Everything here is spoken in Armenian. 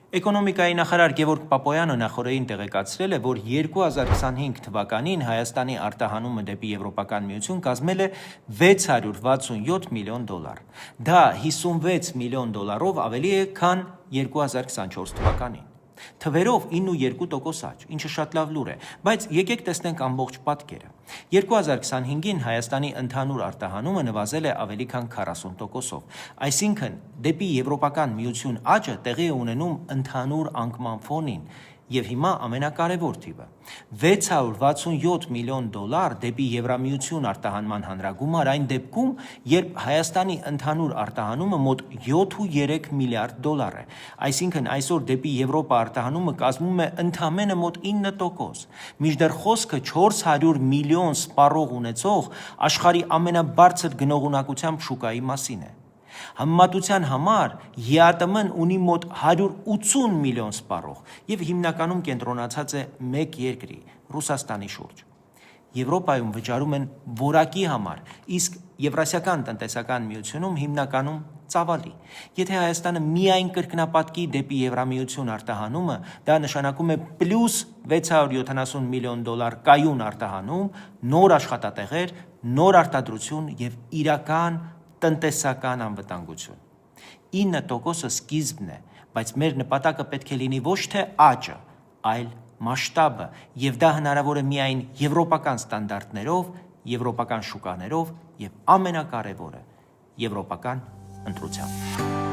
Էկոնոմիկայի նախարար Գևորգ Պապոյանը նախորդին տեղեկացրել է, որ 2025 թվականին Հայաստանի արտահանումը դեպի Եվրոպական միություն կազմել է $667 միլիոն։ Դա $56 միլիոն ավելի է, քան 2024 թվականին։ Թվերով 9.2% աճ, ինչը շատ լավ լուր է, բայց եկեք տեսնենք ամբողջ պատկերը։ 2025-ին Հայաստանի ընդհանուր արտահանումը նվազել է ավելի քան 40%-ով, այսինքն դեպի Եվրոպական միություն աճը տեղի է ունենում ընդհանուր անկման ֆոնին, եւ հիմա ամենակարևոր թիվը $667 միլիոն դեպի Եվրամիություն արտահանման հանրագումար այն դեպքում, երբ Հայաստանի ընդհանուր արտահանումը մոտ $7.3 միլիարդ է, այսինքն այսօր դեպի Եվրոպա արտահանումը կազմում է ընդամենը մոտ 9%, մինչդեռ խոսքը 400 միլիոն սպառող ունեցող աշխարհի ամենաբարձր գնողունակությամբ շուկայի մասին է։ Համեմատության համար ԵԱՏՄ-ն ունի մոտ 180 միլիոն սպառող եւ հիմնականում կենտրոնացած է մեկ երկրի՝ Ռուսաստանի շուրջ։ Եվրոպայում վճարում են որակի համար, իսկ Եվրասիական տնտեսական միությունում հիմնականում ծավալի։ Եթե Հայաստանը միայն կրկնապատկի դեպի Եվրամիություն արտահանումը, դա նշանակում է պլյուս $670 միլիոն կայուն արտահանում, նոր աշխատատեղեր, նոր արտադրություն եւ իրական տնտեսական անվտանգություն։ 9%-ը սկիզբն է, բայց մեր նպատակը պետք է լինի ոչ թե աճը, այլ մասշտաբը, եւ դա հնարավոր է միայն եվրոպական ստանդարտներով, եվրոպական շուկաներով եւ ամենակարևորը՝ եվրոպական ընտրությամբ։